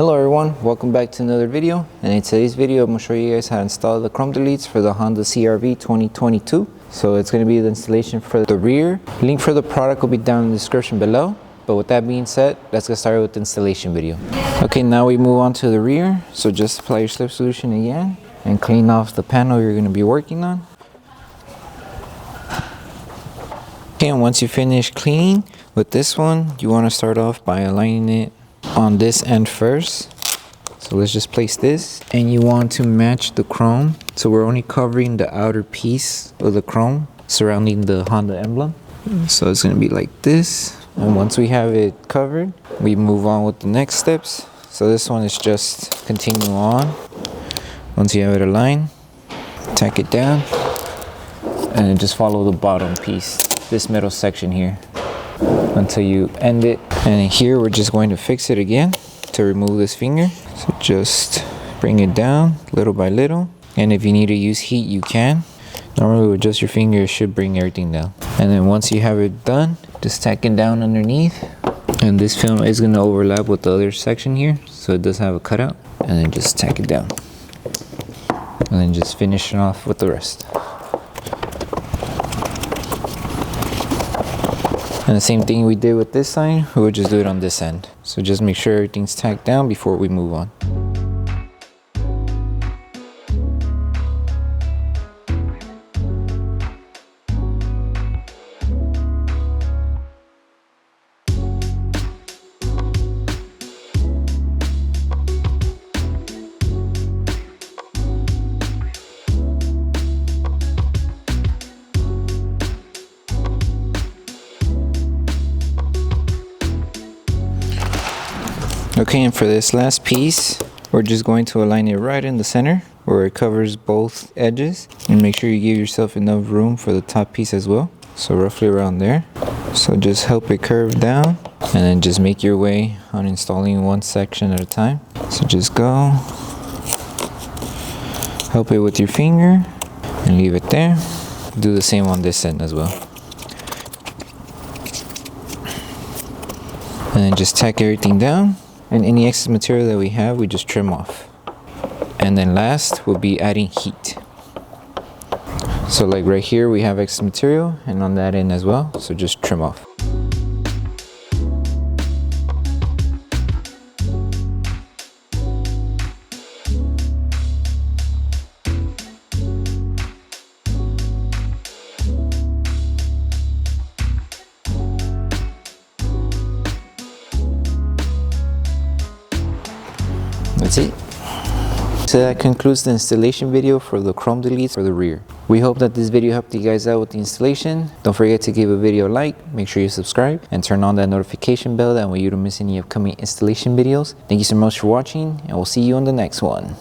Hello everyone, welcome back to another video, and in today's video I'm going to show you guys how to install the Chrome deletes for the Honda CR-V 2022. So it's going to be the installation for the rear. Link for the product will be down in the description below. But with that being said, let's get started with the installation video. Okay, now we move on to the rear. So just apply your slip solution again and clean off the panel you're going to be working on. Okay, and once you finish cleaning with this one, you want to start off by aligning it on this end first. So let's just place this, and you want to match the chrome. So we're only covering the outer piece of the chrome surrounding the Honda emblem. So it's going to be like this. And once we have it covered, we move on with the next steps. So this one is just continue on. Once you have it aligned, tack it down and then just follow the bottom piece, this middle section here, until you end it. And here we're just going to fix it again to remove this finger. So just bring it down little by little, and if you need to use heat you can. Normally with just your finger it should bring everything down. And then once you have it done, just tack it down underneath, and this film is going to overlap with the other section here, so it does have a cutout. And then just tack it down, and then just finish it off with the rest. And the same thing we did with this side, we would just do it on this end. So just make sure everything's tacked down before we move on. Okay, and for this last piece, we're just going to align it right in the center where it covers both edges, and make sure you give yourself enough room for the top piece as well. So roughly around there. So just help it curve down, and then just make your way on installing one section at a time. So just go, help it with your finger and leave it there. Do the same on this end as well. And then just tack everything down. And any excess material that we have, we just trim off. And then last, we'll be adding heat. So like right here, we have excess material, and on that end as well, so just trim off. That's it. So that concludes the installation video for the Chrome deletes for the rear. We hope that this video helped you guys out with the installation. Don't forget to give a video a like, make sure you subscribe, and turn on that notification bell. That way you don't miss any upcoming installation videos. Thank you so much for watching, and we'll see you on the next one.